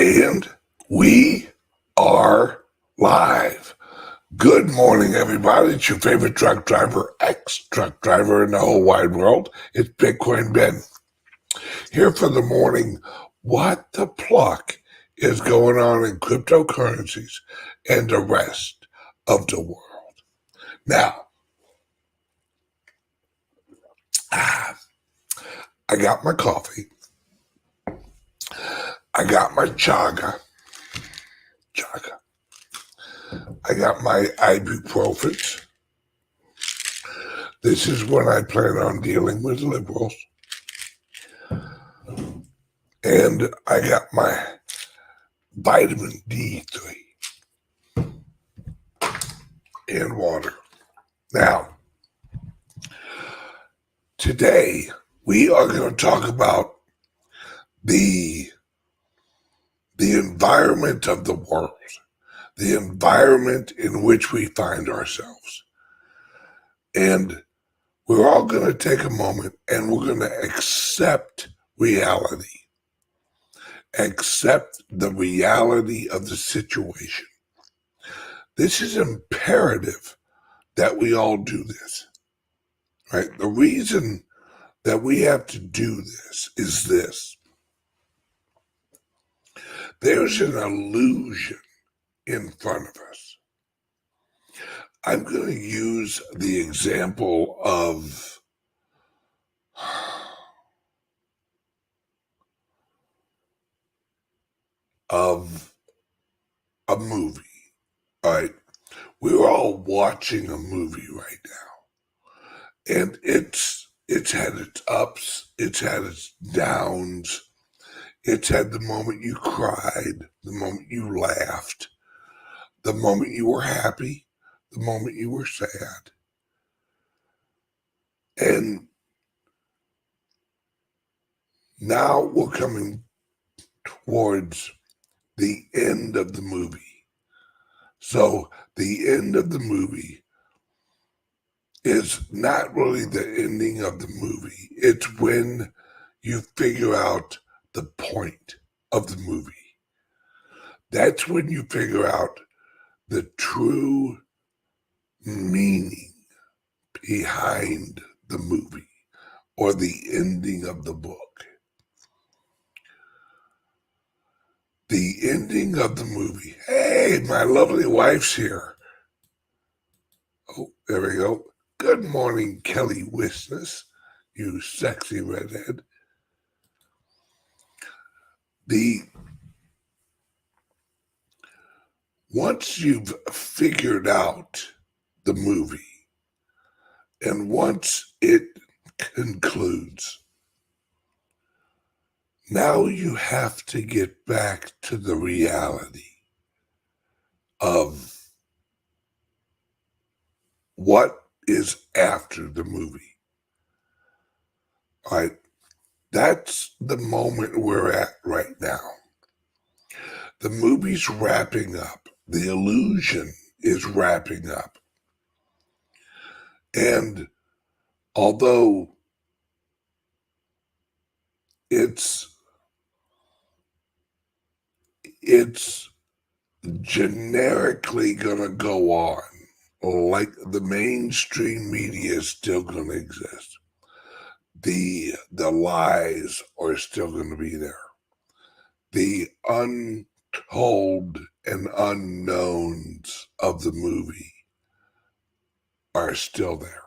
And we are live. Good morning, everybody. It's your favorite truck driver, ex-truck driver in the whole wide world. It's Bitcoin Ben. Here for the morning, what the pluck is going on in cryptocurrencies and the rest of the world. Now, I got my coffee. I got my chaga. I got my ibuprofen. This is when I plan on dealing with liberals. And I got my vitamin D3 and water. Now, today we are going to talk about the environment of the world, the environment in which we find ourselves. And we're all going to take a moment and we're going to accept reality. Accept the reality of the situation. This is imperative that we all do this, right? The reason that we have to do this is this. There's an illusion in front of us. I'm going to use the example of a movie, all right? We're all watching a movie right now, and it's had its ups, it's had its downs, it's had the moment you cried, the moment you laughed, the moment you were happy, the moment you were sad. And now we're coming towards the end of the movie. So the end of the movie is not really the ending of the movie. It's when you figure out the point of the movie. That's when you figure out the true meaning behind the movie or the ending of the book. The ending of the movie. Hey, my lovely wife's here. Oh, there we go. Good morning, Kelly Wisness, you sexy redhead. Once you've figured out the movie and once it concludes, now you have to get back to the reality of what is after the movie. All right? That's the moment we're at right now. The movie's wrapping up. The illusion is wrapping up. And although it's generically going to go on, like the mainstream media is still going to exist. The lies are still going to be there. The untold and unknowns of the movie are still there.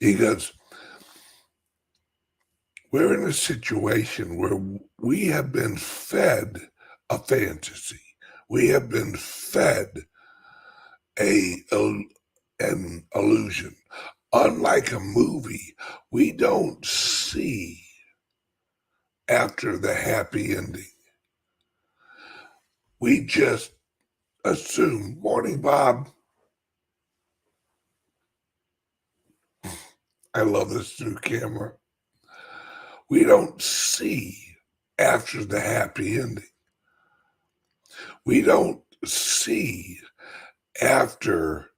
Because we're in a situation where we have been fed a fantasy. We have been fed an illusion. Unlike a movie, we don't see after the happy ending. We just assume. Morning, Bob. I love this new camera. We don't see after the happy ending. We don't see after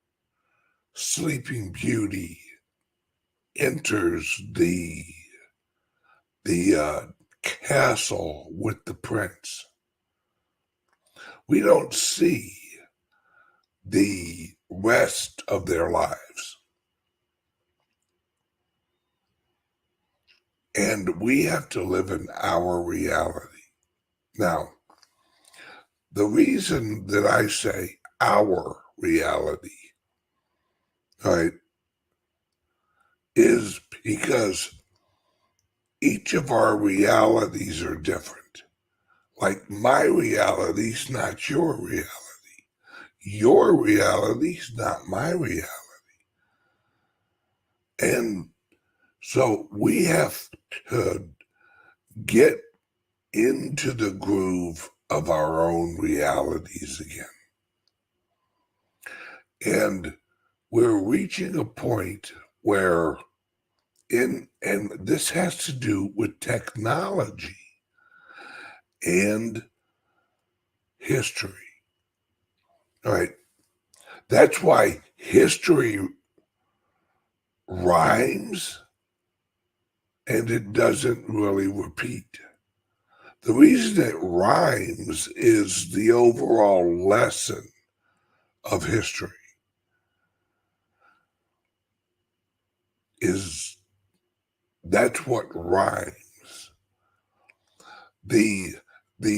Sleeping Beauty enters the castle with the prince. We don't see the rest of their lives. And we have to live in our reality. Now, the reason that I say our reality, right, is because each of our realities are different. Like my reality's not your reality. Your reality's not my reality. And so we have to get into the groove of our own realities again. And we're reaching a point where and this has to do with technology and history. All right. That's why history rhymes and it doesn't really repeat. The reason it rhymes is the overall lesson of history is that's what rhymes. The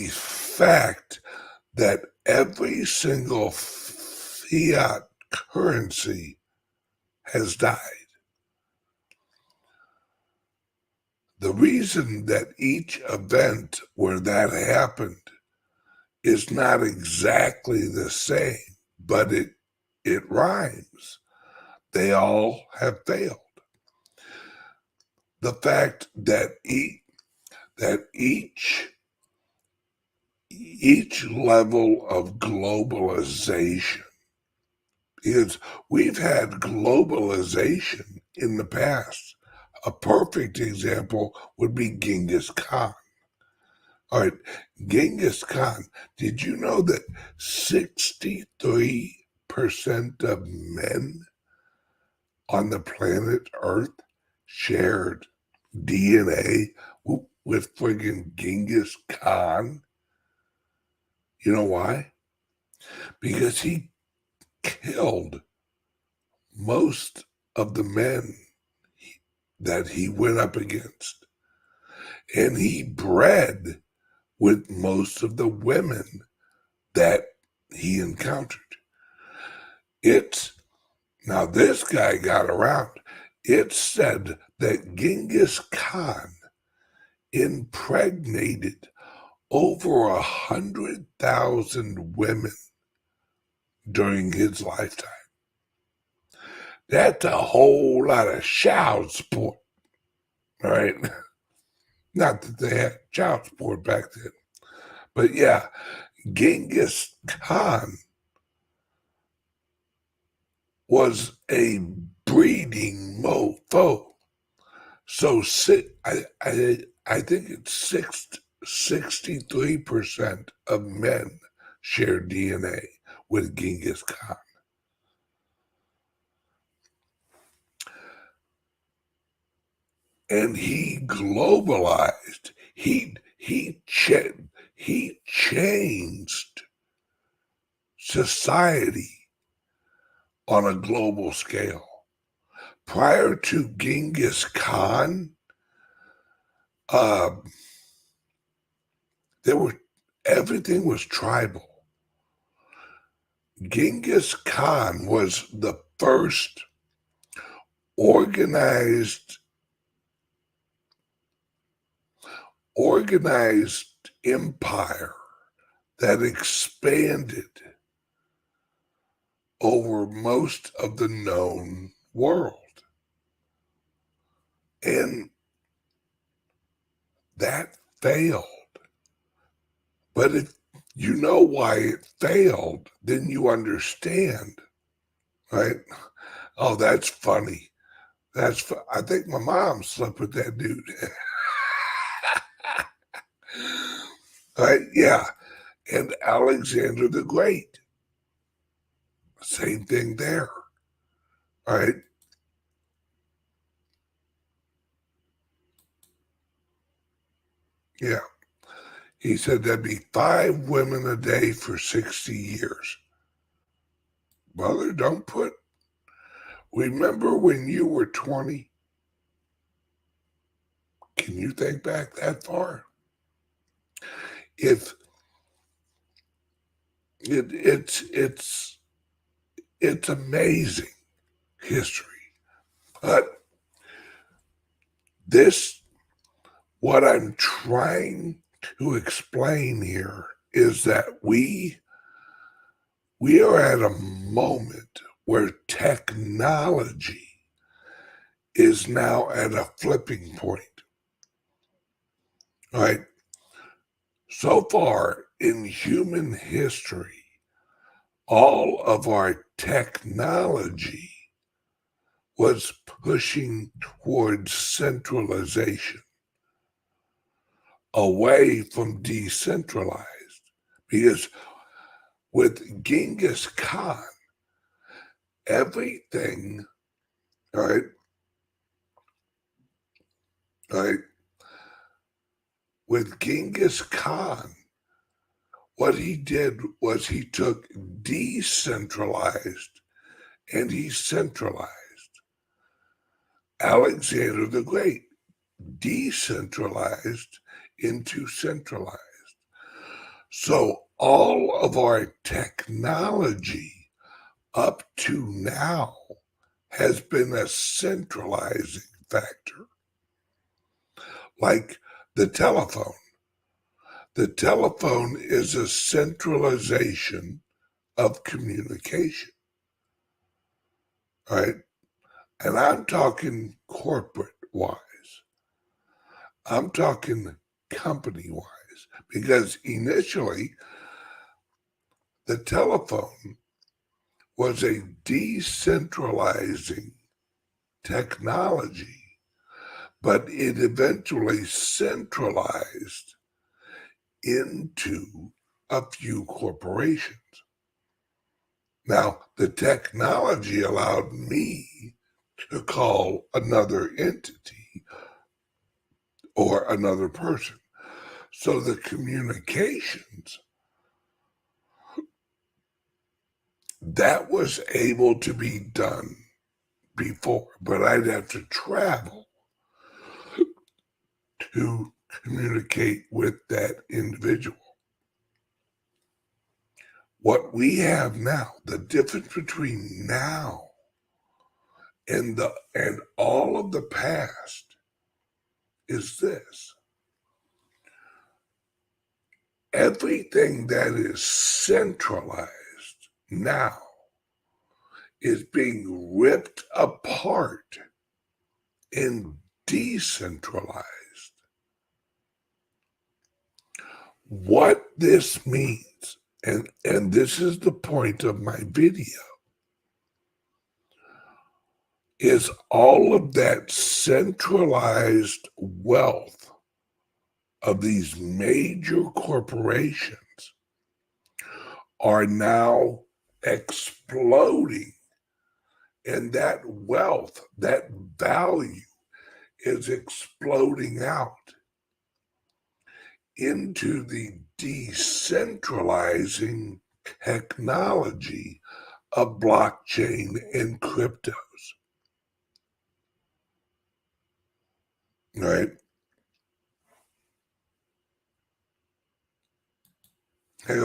fact that every single fiat currency has died. The reason that each event where that happened is not exactly the same, but it rhymes. They all have failed. The fact that each level of globalization is we've had globalization in the past. A perfect example would be Genghis Khan. All right, Genghis Khan, did you know that 63% of men on the planet Earth shared DNA with friggin' Genghis Khan? You know why? Because he killed most of the men that he went up against. And he bred with most of the women that he encountered. Now this guy got around. It said that Genghis Khan impregnated over 100,000 women during his lifetime. That's a whole lot of child support, all right? Not that they had child support back then, but yeah, Genghis Khan was a breeding mofo. So I think it's 63% of men share DNA with Genghis Khan. And he globalized. He changed society on a global scale. Prior to Genghis Khan, everything was tribal. Genghis Khan was the first organized empire that expanded over most of the known world. And that failed. But if you know why it failed, then you understand, right? Oh, that's funny. I think my mom slept with that dude. Right? Yeah. And Alexander the Great. Same thing there. Right? Yeah. He said there'd be 5 women a day for 60 years. Brother, don't put... Remember when you were 20? Can you think back that far? If it's amazing history. But this, what I'm trying to explain here is that we are at a moment where technology is now at a flipping point. All right. So far in human history, all of our technology was pushing towards centralization, away from decentralized. Because with Genghis Khan, everything, all right, with Genghis Khan, what he did was he took decentralized and he centralized. Alexander the Great decentralized into centralized. So all of our technology up to now has been a centralizing factor. Like the telephone. The telephone is a centralization of communication, right? And I'm talking corporate-wise. I'm talking company-wise, because initially the telephone was a decentralizing technology, but it eventually centralized into a few corporations. Now, the technology allowed me to call another entity or another person. So the communications, that was able to be done before, but I'd have to travel to communicate with that individual. What we have now, the difference between now and all of the past is this. Everything that is centralized now is being ripped apart and decentralized. What this means, and this is the point of my video, is all of that centralized wealth of these major corporations are now exploding, and that wealth, that value is exploding out into the decentralizing technology of blockchain and cryptos. Right? Hey,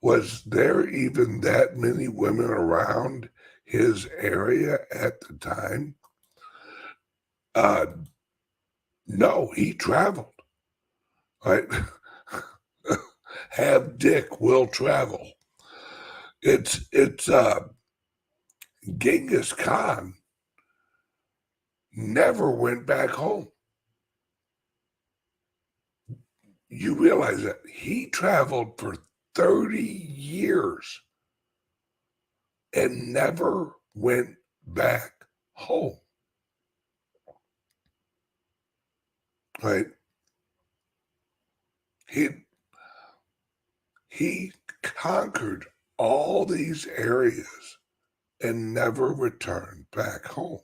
was there even that many women around his area at the time? No, he traveled. Right? Have dick, will travel. It's Genghis Khan never went back home. You realize that he traveled for 30 years and never went back home. Right? He conquered all these areas and never returned back home.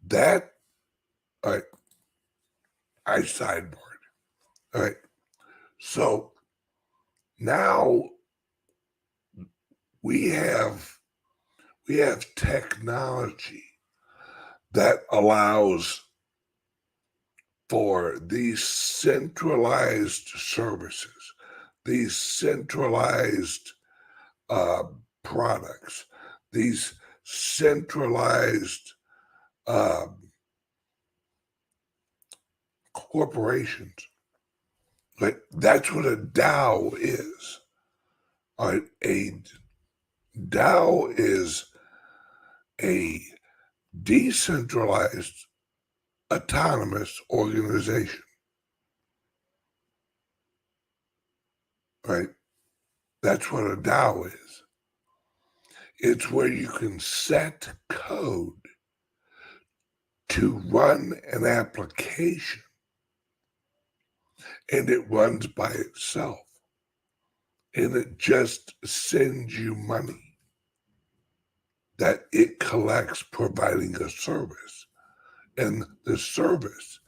That, right, I sideboard. All right. So now we have technology that allows for these centralized services, these centralized products, these centralized corporations. Like that's what a DAO is. All right, a DAO is a decentralized autonomous organization. Right? That's what a DAO is. It's where you can set code to run an application and it runs by itself and it just sends you money that it collects providing a service. And the service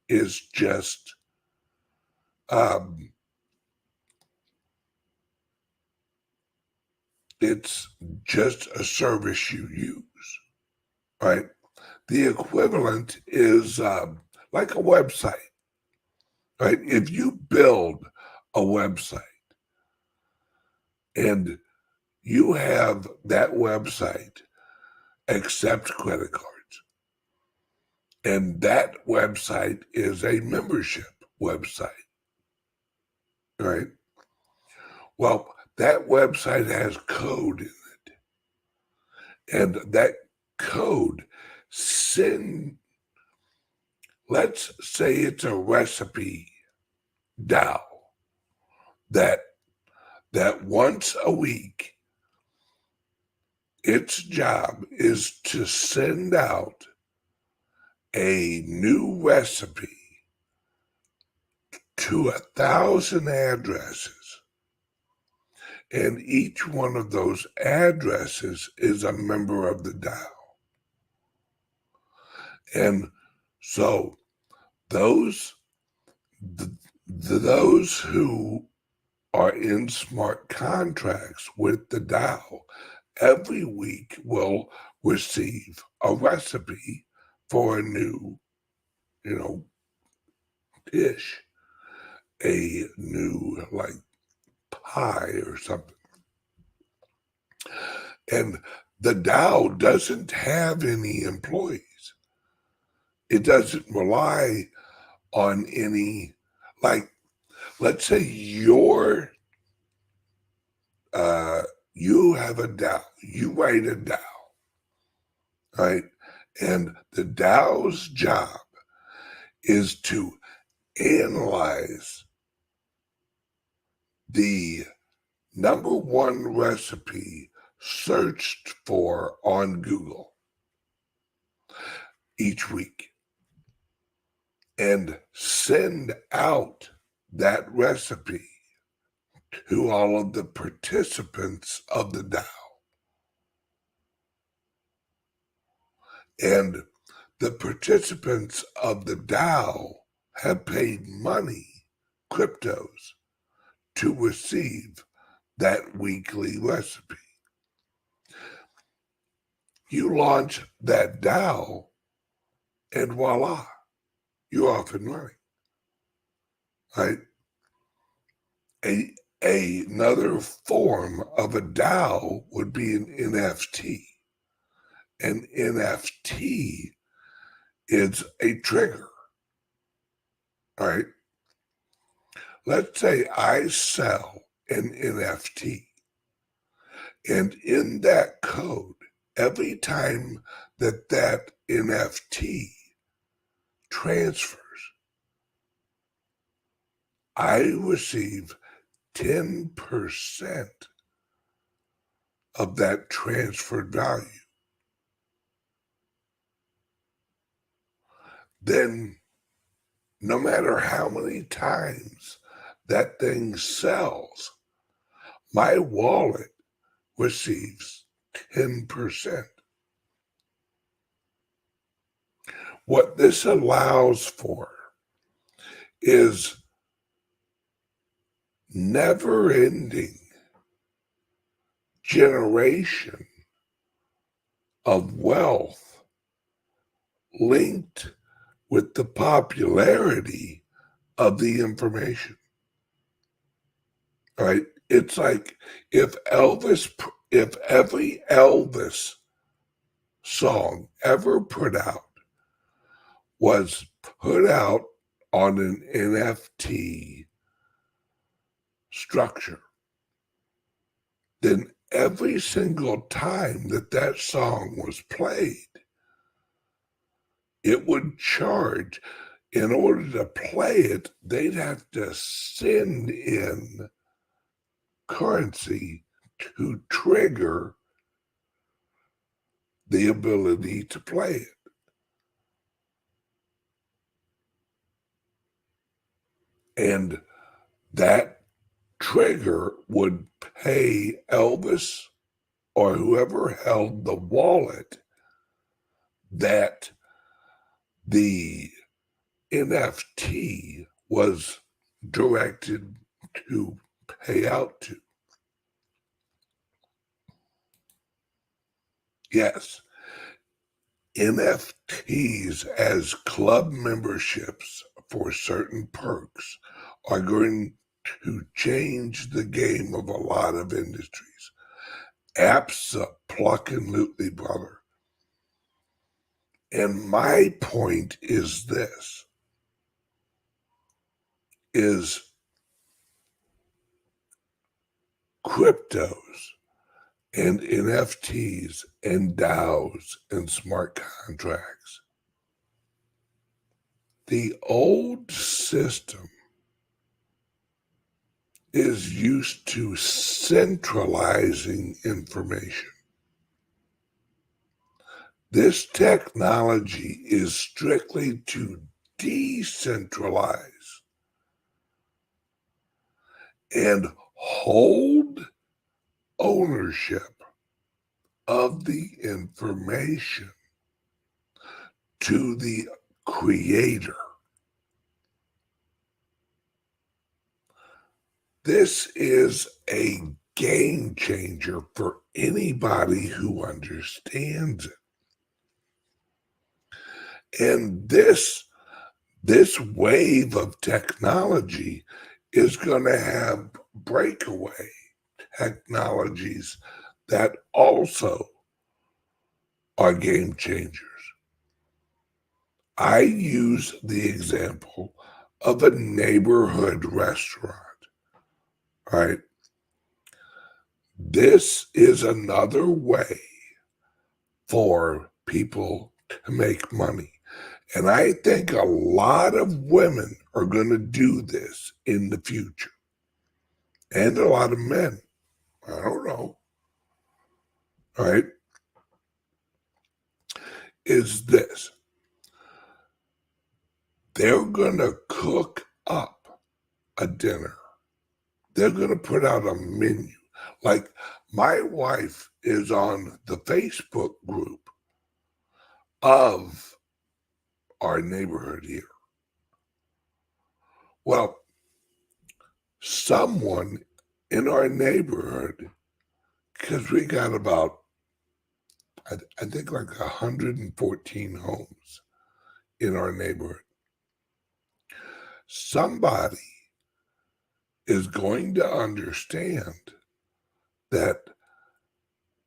is just it's just a service you use, right? The equivalent is like a website, right? If you build a website and you have that website accept credit cards, and that website is a membership website, right? Well, that website has code in it, and that code let's say it's a recipe DAO that once a week its job is to send out a new recipe to 1,000 addresses, and each one of those addresses is a member of the DAO. And so those who are in smart contracts with the DAO every week will receive a recipe for a new, dish, a new like pie or something. And the DAO doesn't have any employees. It doesn't rely on any, like, let's say you have a DAO, you write a DAO, right? And the DAO's job is to analyze the number one recipe searched for on Google each week and send out that recipe to all of the participants of the DAO. And the participants of the DAO have paid money, cryptos, to receive that weekly recipe. You launch that DAO, and voila, you're off and running. Right? Another form of a DAO would be an NFT. An NFT is a trigger. Right? Let's say I sell an NFT, and in that code, every time that NFT transfers, I receive 10% of that transferred value. Then, no matter how many times that thing sells, my wallet receives 10%. What this allows for is never-ending generation of wealth linked with the popularity of the information. Right? It's like if every Elvis song ever put out was put out on an NFT structure, then every single time that that song was played, it would charge. In order to play it, they'd have to send in currency to trigger the ability to play it. And that trigger would pay Elvis or whoever held the wallet that the NFT was directed to pay out to. Yes, NFTs as club memberships for certain perks are going to change the game of a lot of industries. Abso-plucking-lutely, brother. And my point is this, is cryptos and NFTs and DAOs and smart contracts. The old system is used to centralizing information. This technology is strictly to decentralize and hold ownership of the information to the creator. This is a game changer for anybody who understands it. And this wave of technology is going to have breakaway technologies that also are game changers. I use the example of a neighborhood restaurant, right? This is another way for people to make money. And I think a lot of women are going to do this in the future. And a lot of men. I don't know. All right. Is this. They're going to cook up a dinner. They're going to put out a menu. Like my wife is on the Facebook group of our neighborhood here. Well, someone in our neighborhood, because we got about, I think like 114 homes in our neighborhood. Somebody is going to understand that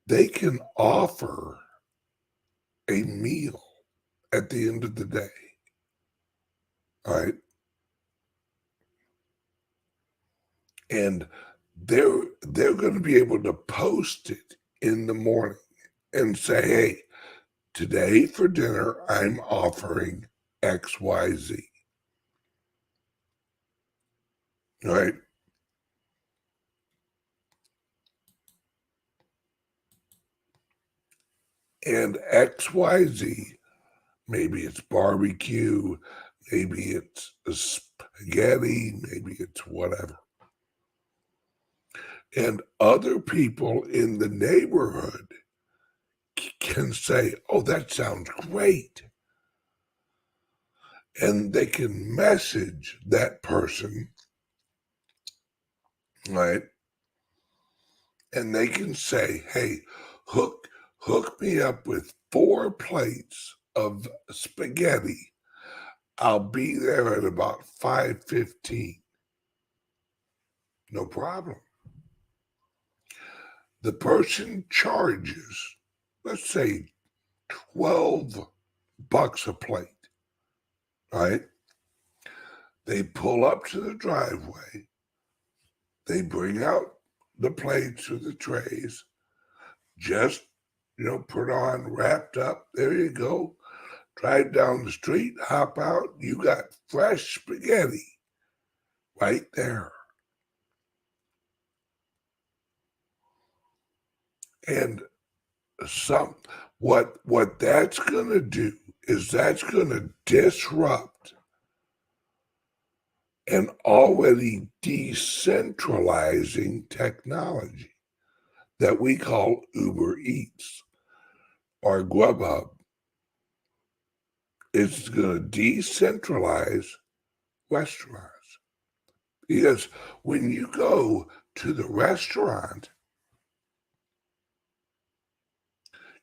they can offer a meal at the end of the day. All right. And they're going to be able to post it in the morning and say, hey, today for dinner, I'm offering XYZ. All right. And XYZ, maybe it's barbecue, maybe it's a spaghetti, maybe it's whatever. And other people in the neighborhood can say, oh, that sounds great. and they can message that person, right? And they can say, hey, hook me up with 4 plates of spaghetti. I'll be there at about 5:15. No problem. The person charges, let's say, $12 a plate, right? They pull up to the driveway. They bring out the plates or the trays, just, put on, wrapped up. There you go. Drive down the street, hop out. You got fresh spaghetti right there. And what that's going to do is that's going to disrupt an already decentralizing technology that we call Uber Eats or Grubhub. It's going to decentralize restaurants. Because when you go to the restaurant,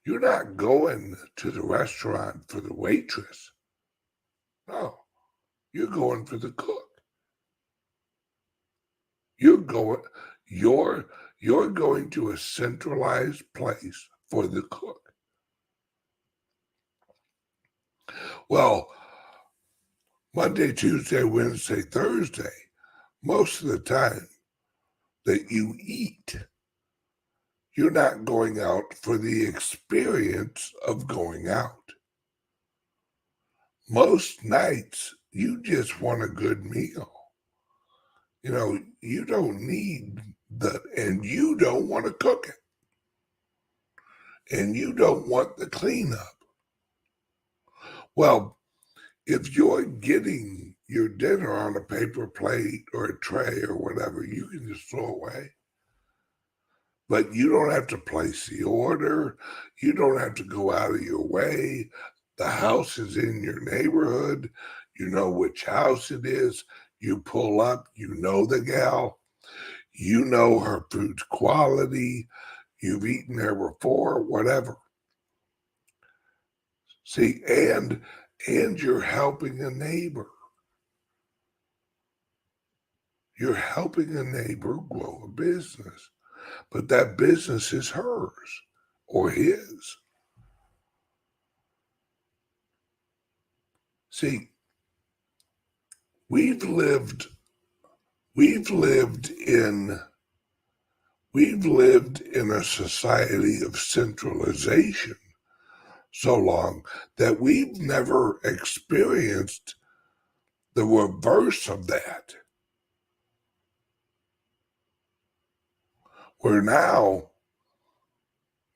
you're not going to the restaurant for the waitress. No, you're going for the cook. You're going to a centralized place for the cook. Well, Monday, Tuesday, Wednesday, Thursday, most of the time that you eat, you're not going out for the experience of going out. Most nights, you just want a good meal. You don't need and you don't want to cook it. And you don't want the cleanup. Well, if you're getting your dinner on a paper plate or a tray or whatever, you can just throw away. But you don't have to place the order. You don't have to go out of your way. The house is in your neighborhood. You know which house it is. You pull up, you know the gal. You know her food's quality. You've eaten there before, whatever. See, and you're helping a neighbor. You're helping a neighbor grow a business. But that business is hers or his. See, we've lived in a society of centralization so long that we've never experienced the reverse of that. Where now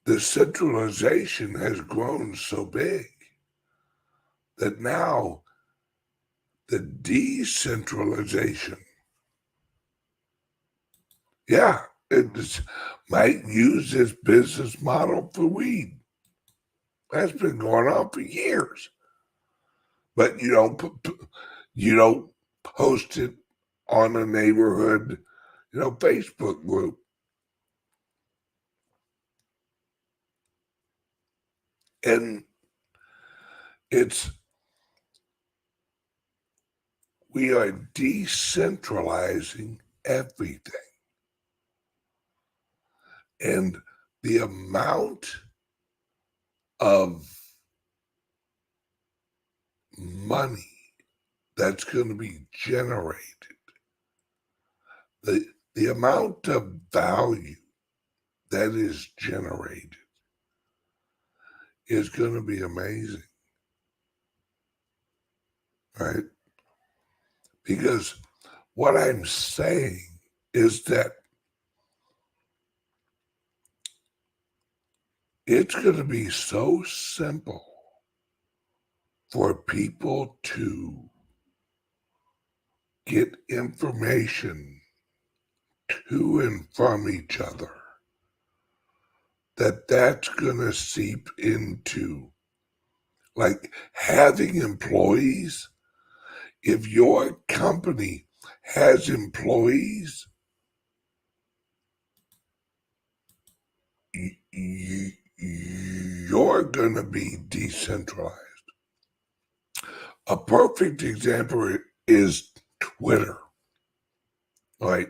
the centralization has grown so big that now the decentralization, it might use this business model for weed. That's been going on for years. But you don't post it on a neighborhood, Facebook group. And we are decentralizing everything. And the amount of money that's going to be generated, the amount of value that is generated is going to be amazing, right? Because what I'm saying is that it's going to be so simple for people to get information to and from each other that's going to seep into like having employees If your company has employees, you're going to be decentralized. A perfect example is Twitter. Right?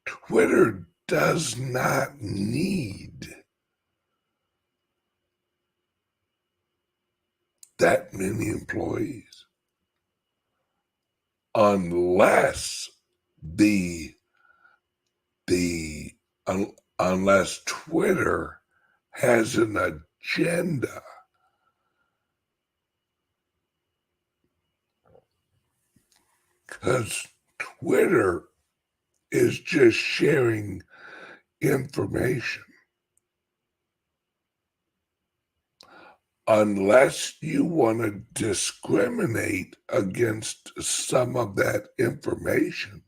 Twitter does not need that many employees unless unless Twitter has an agenda. Because Twitter is just sharing information. Unless you want to discriminate against some of that information,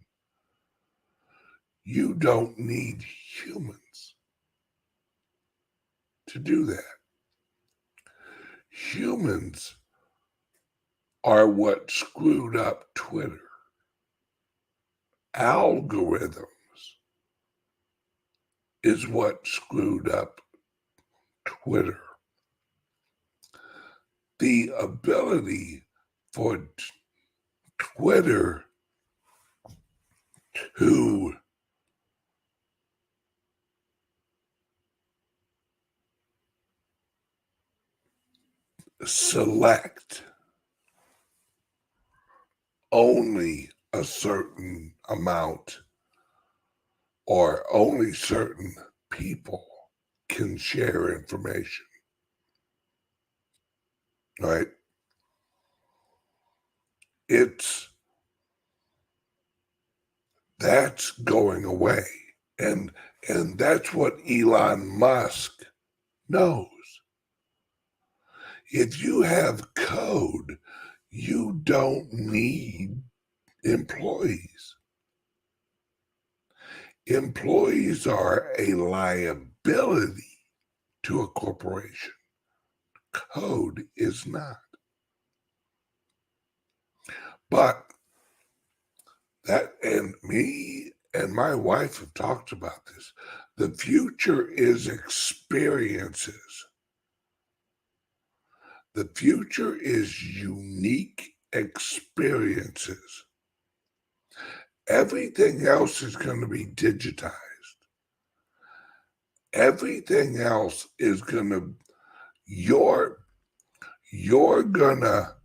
you don't need humans to do that. Humans are what screwed up Twitter. Algorithms is what screwed up Twitter. The ability for Twitter to select only a certain amount or only certain people can share information, right? That's going away. And that's what Elon Musk knows. If you have code, you don't need employees. Employees are a liability to a corporation. Code is not. But that, and me and my wife have talked about this. The future is experiences. The future is unique experiences. Everything else is going to be digitized. Everything else is going to, you're gonna,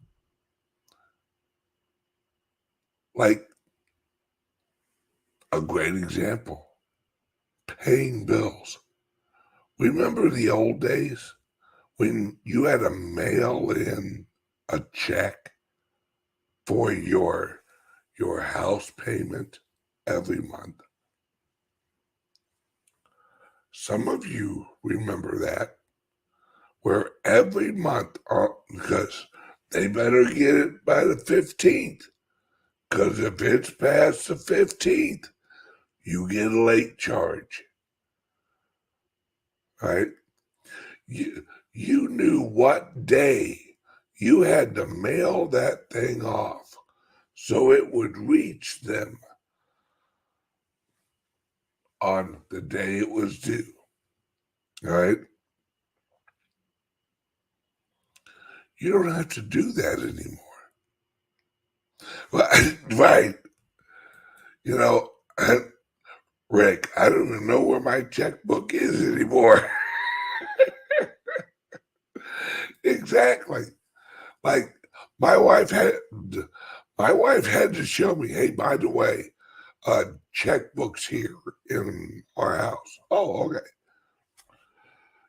like, a great example, paying bills. Remember the old days when you had to mail in a check for your house payment every month? Some of you remember that, where every month, because they better get it by the 15th, because if it's past the 15th, you get a late charge, right? You knew what day you had to mail that thing off so it would reach them on the day it was due, right? You don't have to do that anymore. Right. You know, Rick, I don't even know where my checkbook is anymore. Exactly. Like my wife had to show me, hey, by the way, checkbooks here in our house. Oh, okay.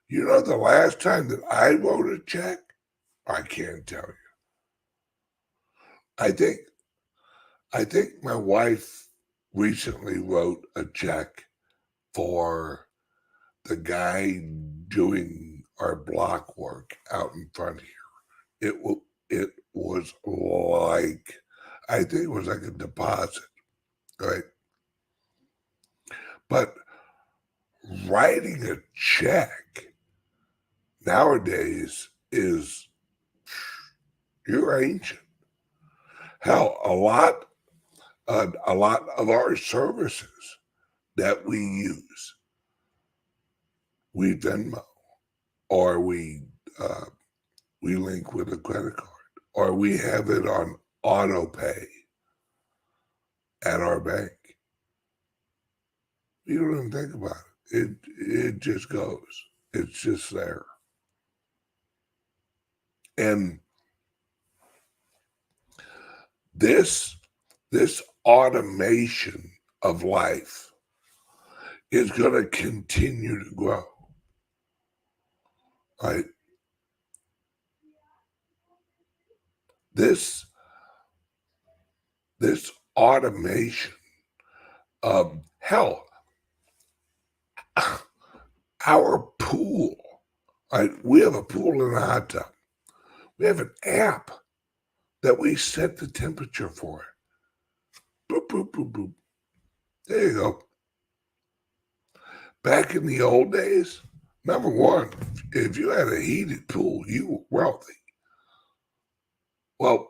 You know the last time that I wrote a check? I can't tell you. I think my wife recently wrote a check for the guy doing our block work out in front here. It was like, I think it was like a deposit, right? But writing a check nowadays is, you're ancient. Hell, a lot of our services that we use, we Venmo, or we link with a credit card, or we have it on auto pay at our bank. You don't even think about it. It just goes. It's just there. And this automation of life is going to continue to grow. Right? This automation of hell, our pool. Right? We have a pool in a hot tub. We have an app that we set the temperature for. Boop, boop, boop, boop. There you go. Back in the old days, number one, if you had a heated pool, you were wealthy. Well,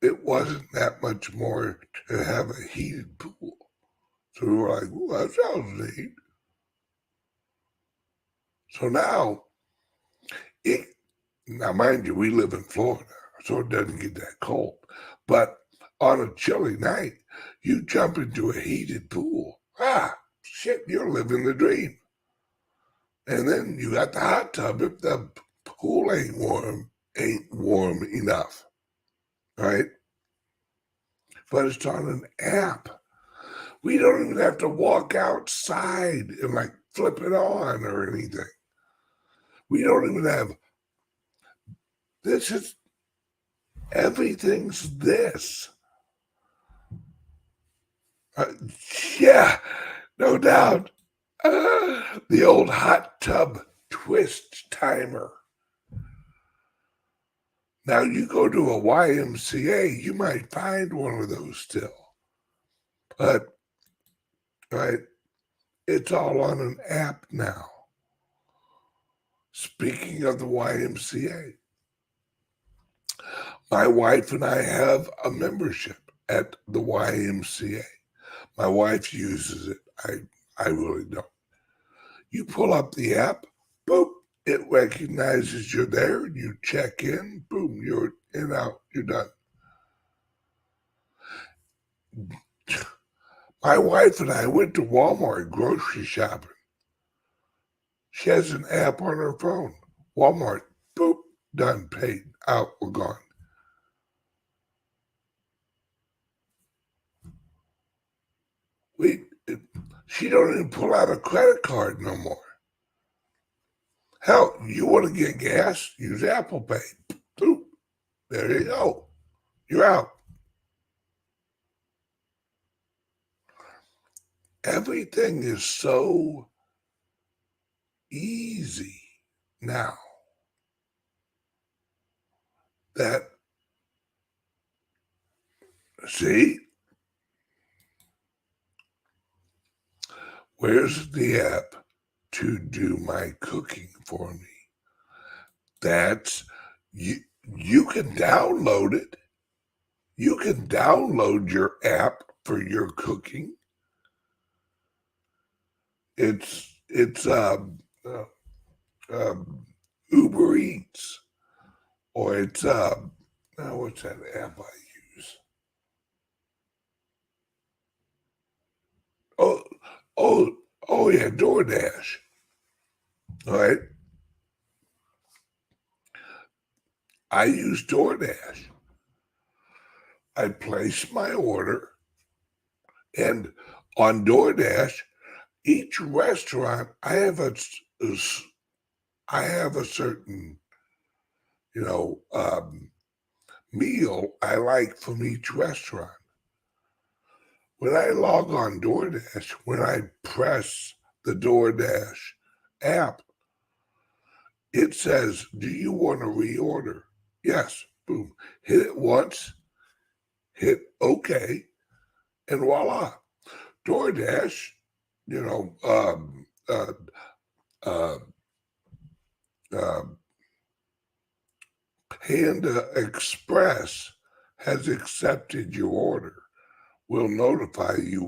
it wasn't that much more to have a heated pool. So we were like, well, that sounds neat. So now, now mind you, we live in Florida, so it doesn't get that cold. But on a chilly night, you jump into a heated pool. Shit, you're living the dream. And then you got the hot tub if the pool ain't warm enough, right? But it's on an app. We don't even have to walk outside and like flip it on or anything. We don't even have, this is, everything's this. Yeah, no doubt. The old hot tub twist timer. Now you go to a YMCA, you might find one of those still. But, right, it's all on an app now. Speaking of the YMCA, my wife and I have a membership at the YMCA. My wife uses it. I really don't. You pull up the app, boop, it recognizes you're there, you check in, boom, you're in, out, you're done. My wife and I went to Walmart grocery shopping. She has an app on her phone. Walmart, boop, done, paid, out, we're gone. She don't even pull out a credit card no more. Hell, you want to get gas? Use Apple Pay. Boop, there you go. You're out. Everything is so easy now that, see, where's the app to do my cooking for me? That's, you can download it. You can download your app for your cooking. It's Uber Eats, or it's what's that app I use? Oh yeah, DoorDash. All right, I use DoorDash. I place my order, and on DoorDash, each restaurant I have a certain, meal I like from each restaurant. When I log on DoorDash, when I press the DoorDash app, it says, do you want to reorder? Yes. Boom. Hit it once, hit OK, and voila. DoorDash, uh, Panda Express has accepted your order. We'll notify you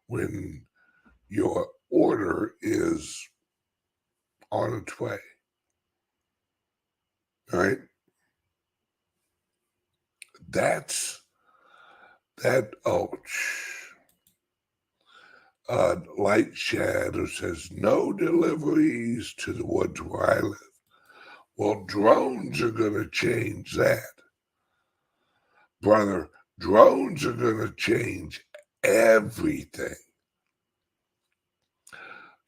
when your order is on its way. All right? That's that. Oh, Light Shadow says no deliveries to the woods where I live. Well, drones are going to change that. Brother, drones are going to change everything.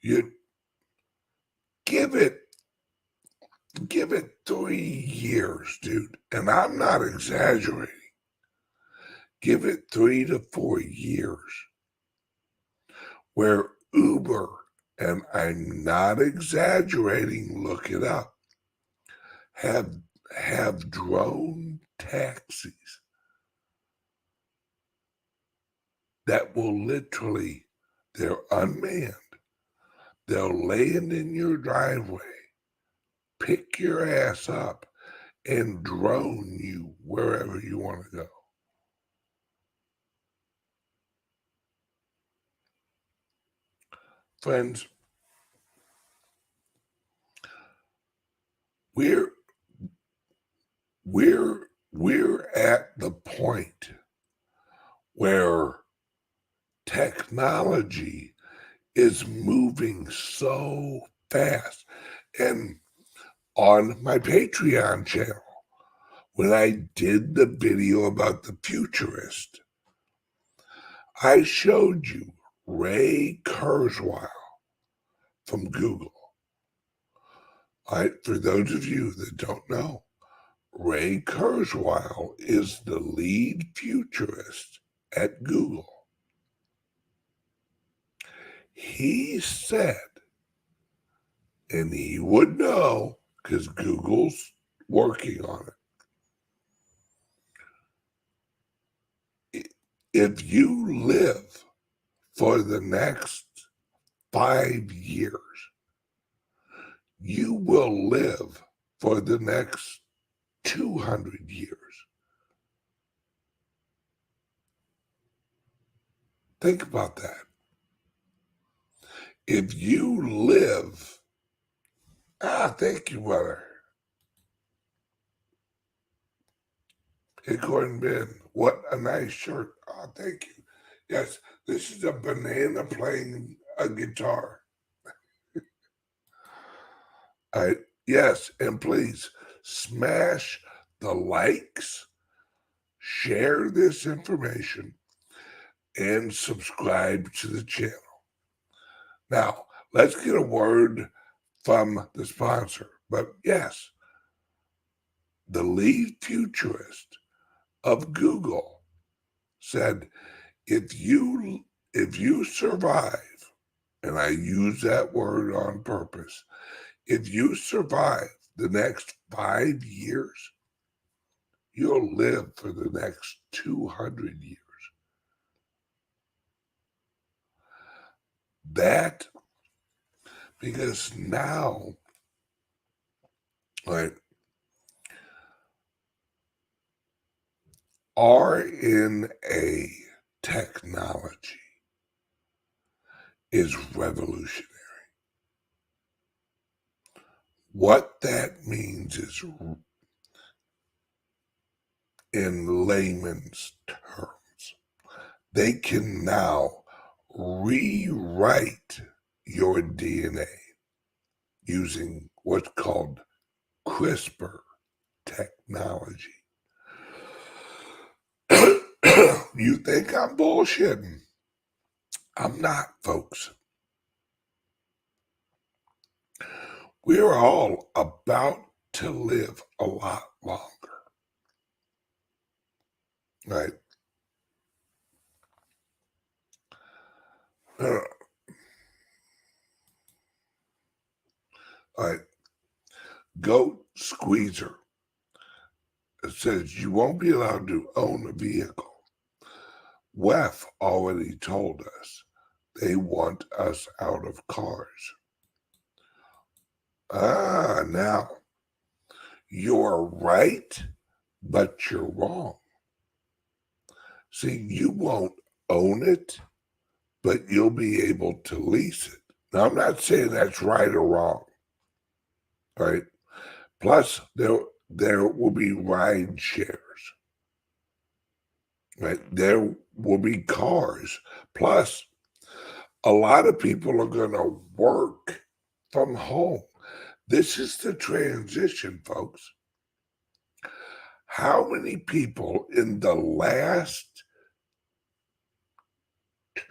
You give it 3 years, dude. And I'm not exaggerating. Give it 3 to 4 years where Uber, and I'm not exaggerating, look it up, have drone taxis that will literally, they're unmanned. They'll land in your driveway, pick your ass up, and drone you wherever you want to go. Friends, we're at the point where technology is moving so fast. And on my Patreon channel, when I did the video about the futurist, I showed you Ray Kurzweil from Google. For those of you that don't know, Ray Kurzweil is the lead futurist at Google. He said, and he would know because Google's working on it. If you live for the next 5 years, you will live for the next 200 years. Think about that. If you live, thank you, brother. Acorn Ben, what a nice shirt. Oh, thank you. Yes, this is a banana playing a guitar. Yes, and please smash the likes, share this information, and subscribe to the channel. Now, let's get a word from the sponsor. But yes, the lead futurist of Google said, if you survive, and I use that word on purpose, if you survive the next 5 years, you'll live for the next 200 years. That, because now, right, RNA technology is revolutionary. What that means is, in layman's terms, they can now rewrite your DNA using what's called CRISPR technology. You think I'm bullshitting? I'm not, folks. We're all about to live a lot longer. Right? All right. Goat Squeezer. It says you won't be allowed to own a vehicle. WEF already told us they want us out of cars. Now, you're right, but you're wrong. See, you won't own it, but you'll be able to lease it. Now, I'm not saying that's right or wrong, right? Plus, there will be ride shares, right? There will be cars. Plus, a lot of people are going to work from home. This is the transition, folks. How many people in the last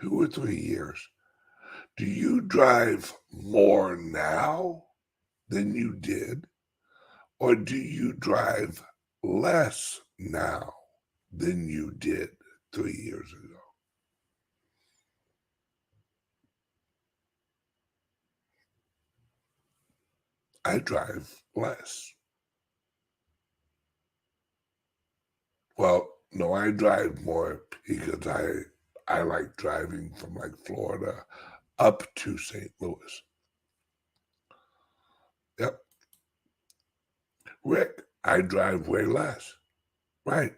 2 or 3 years do you drive more now than you did? Or do you drive less now than you did 3 years ago? I drive less. Well, no, I drive more because I like driving from like Florida up to St. Louis. Yep. Rick, I drive way less. Right.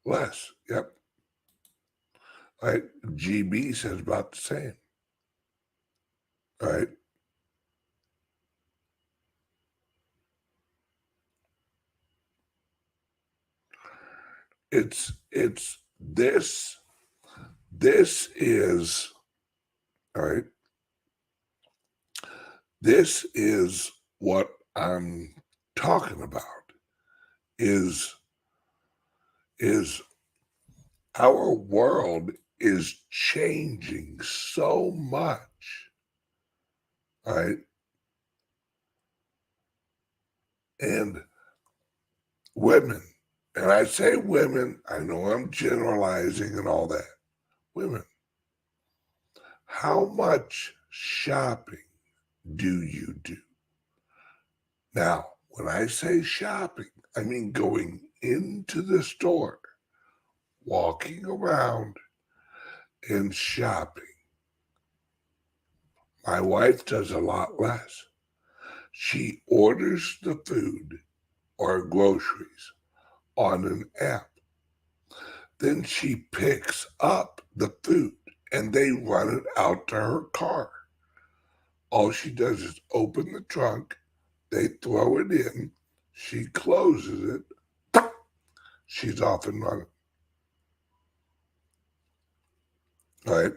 Less. Yep. Right. GB says about the same. Right. It's this is all right. This is what I'm talking about is our world is changing so much, right? And women, and I say women, I know I'm generalizing and all that. Women, how much shopping do you do? Now, when I say shopping, I mean going into the store, walking around and shopping. My wife does a lot less. She orders the food or groceries on an app. Then she picks up the food and they run it out to her car. All she does is open the trunk, they throw it in, she closes it, she's off and running. All right.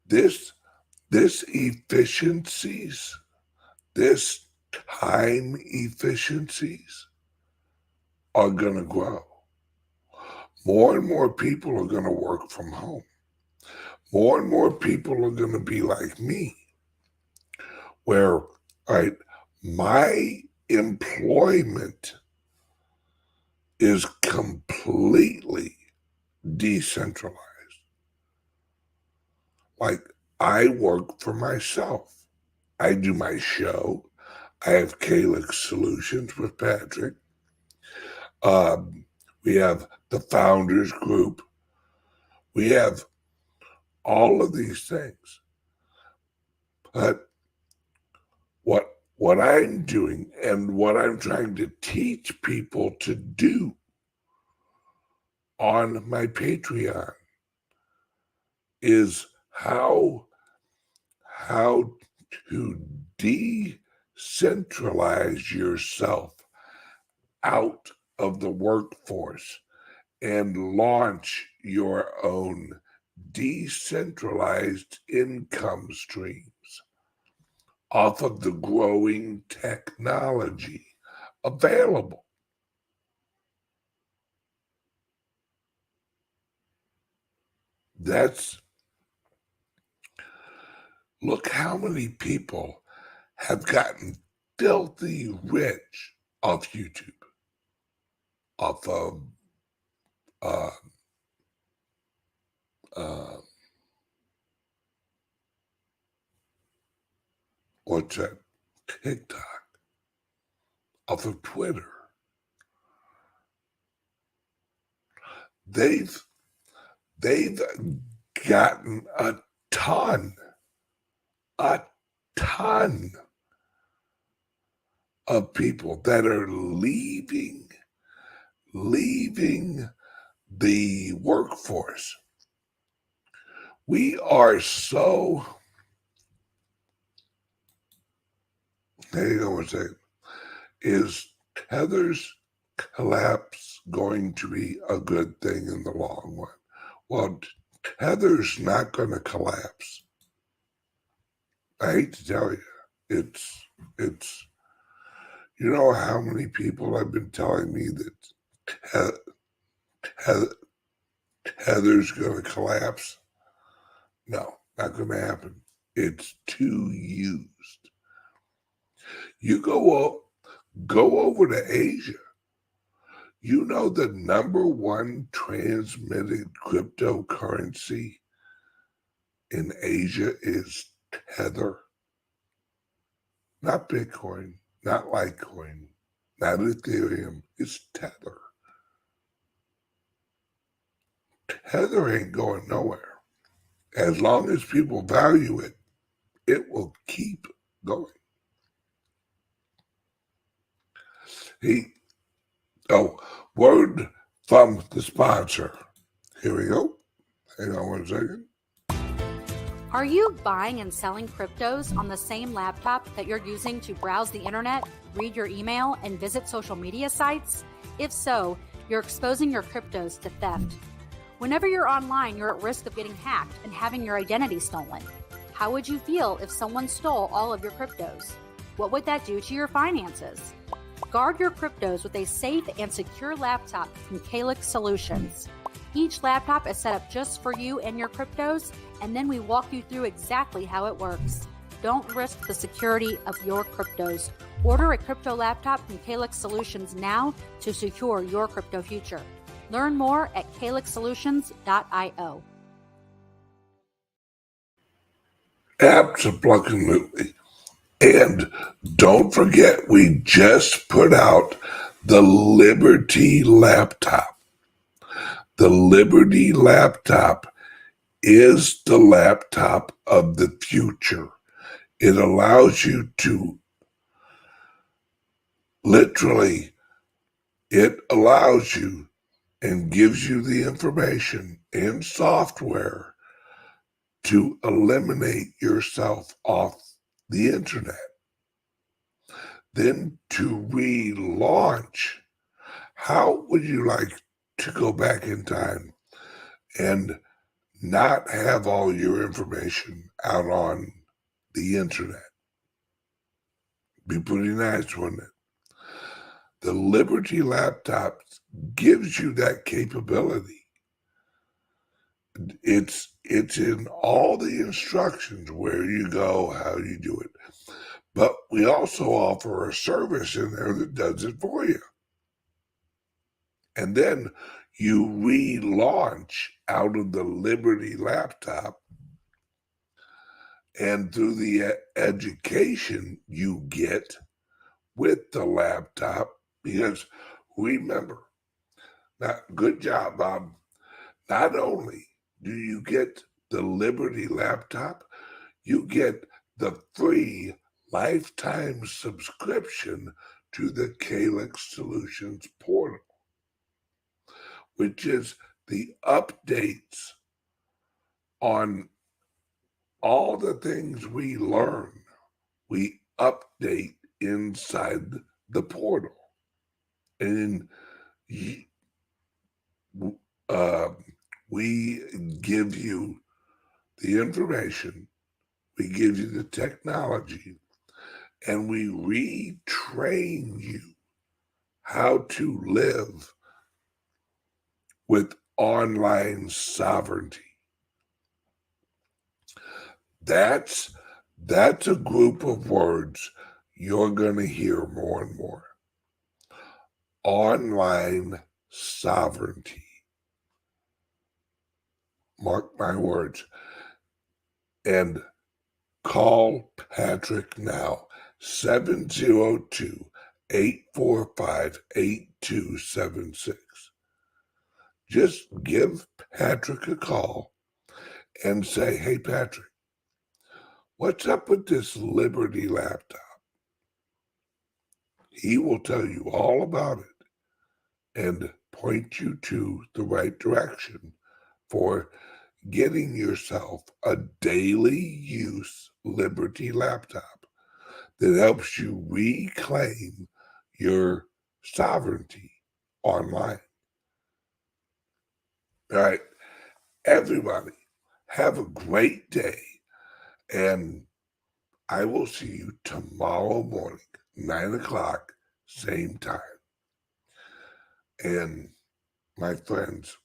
This efficiencies, this time efficiencies are going to grow. More and more people are going to work from home. More and more people are going to be like me, where, right, my employment is completely decentralized. Like, I work for myself. I do my show. I have CALIX Solutions with Patrick. We have the Founders Group. We have all of these things. But what I'm doing and what I'm trying to teach people to do on my Patreon is how to decentralize yourself out of the workforce and launch your own decentralized income streams off of the growing technology available. Look how many people have gotten filthy rich off YouTube, off of uh, uh, what's that, TikTok, off of Twitter. They've gotten a ton of people that are leaving leaving the workforce. We are so, hang on one second, is Tether's collapse going to be a good thing in the long run? Well, Tether's not going to collapse. I hate to tell you, it's, you know how many people have been telling me that Tether's going to collapse? No, not going to happen. It's too used. You go over to Asia. You know the number one transmitted cryptocurrency in Asia is Tether. Not Bitcoin, not Litecoin, not Ethereum. It's Tether. Tether ain't going nowhere. As long as people value it, it will keep going. Word from the sponsor. Here we go. Hang on one second. Are you buying and selling cryptos on the same laptop that you're using to browse the internet, read your email, and visit social media sites? If so, you're exposing your cryptos to theft. Whenever you're online, you're at risk of getting hacked and having your identity stolen. How would you feel if someone stole all of your cryptos? What would that do to your finances? Guard your cryptos with a safe and secure laptop from CALIX Solutions. Each laptop is set up just for you and your cryptos, and then we walk you through exactly how it works. Don't risk the security of your cryptos. Order a crypto laptop from CALIX Solutions now to secure your crypto future. Learn more at calixsolutions.io. Absolutely. And don't forget, we just put out the Liberty laptop. The Liberty laptop is the laptop of the future. It allows you to it allows you and gives you the information and software to eliminate yourself off the internet. Then to relaunch, how would you like to go back in time and not have all your information out on the internet? Be pretty nice, wouldn't it? The Liberty laptop gives you that capability. It's in all the instructions, where you go, how you do it. But we also offer a service in there that does it for you. And then you relaunch out of the Liberty laptop, and through the education you get with the laptop, because remember, good job, Bob. Not only do you get the Liberty laptop, you get the free lifetime subscription to the CALIX Solutions portal, which is the updates on all the things we learn. We update inside the portal. And we give you the information, we give you the technology, and we retrain you how to live with online sovereignty. That's a group of words you're going to hear more and more. Online sovereignty. Mark my words. And call Patrick now, 702-845-8276. Just give Patrick a call and say, hey, Patrick, what's up with this Liberty laptop? He will tell you all about it. And point you to the right direction for getting yourself a daily use Liberty laptop that helps you reclaim your sovereignty online. All right, everybody, have a great day, and I will see you tomorrow morning, 9 o'clock, same time. And my friends,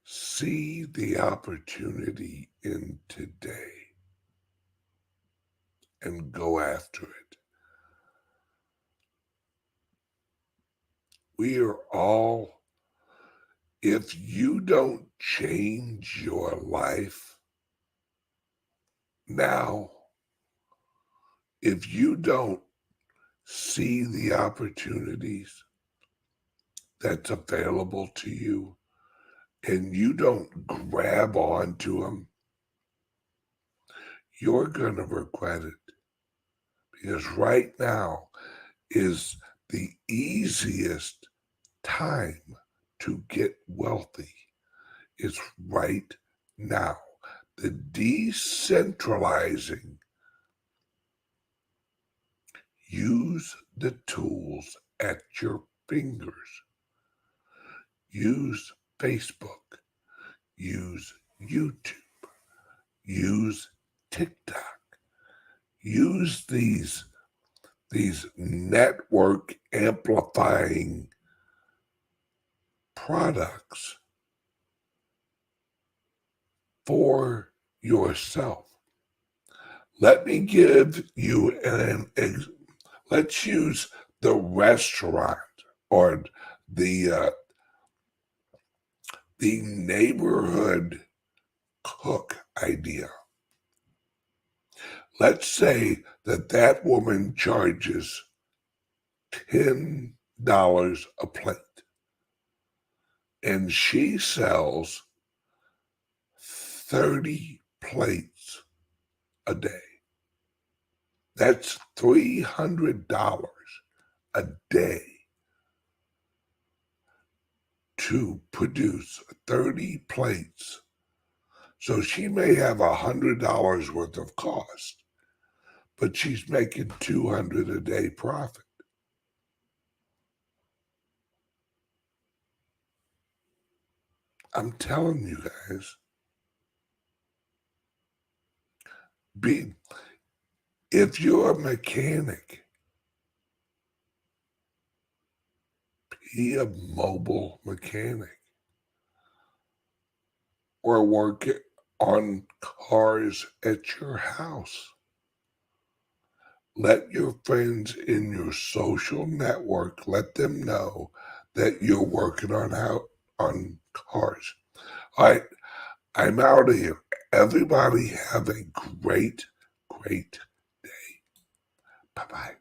see the opportunity in today and go after it. We are all, if you don't change your life now, if you don't see the opportunities that's available to you and you don't grab onto them, you're going to regret it. Because right now is the easiest time to get wealthy. It's right now. The decentralizing, use the tools at your fingers. Use Facebook, use YouTube, use TikTok, use these network amplifying products for yourself. Let me give you let's use the restaurant or the neighborhood cook idea. Let's say that woman charges $10 a plate and she sells 30 plates a day. That's $300 a day to produce 30 plates. So she may have $100 worth of cost, but she's making $200 a day profit. I'm telling you guys, if you're a mechanic, be a mobile mechanic or work on cars at your house. Let your friends in your social network, let them know that you're working on cars. All right, I'm out of here. Everybody have a great, great day. Bye-bye.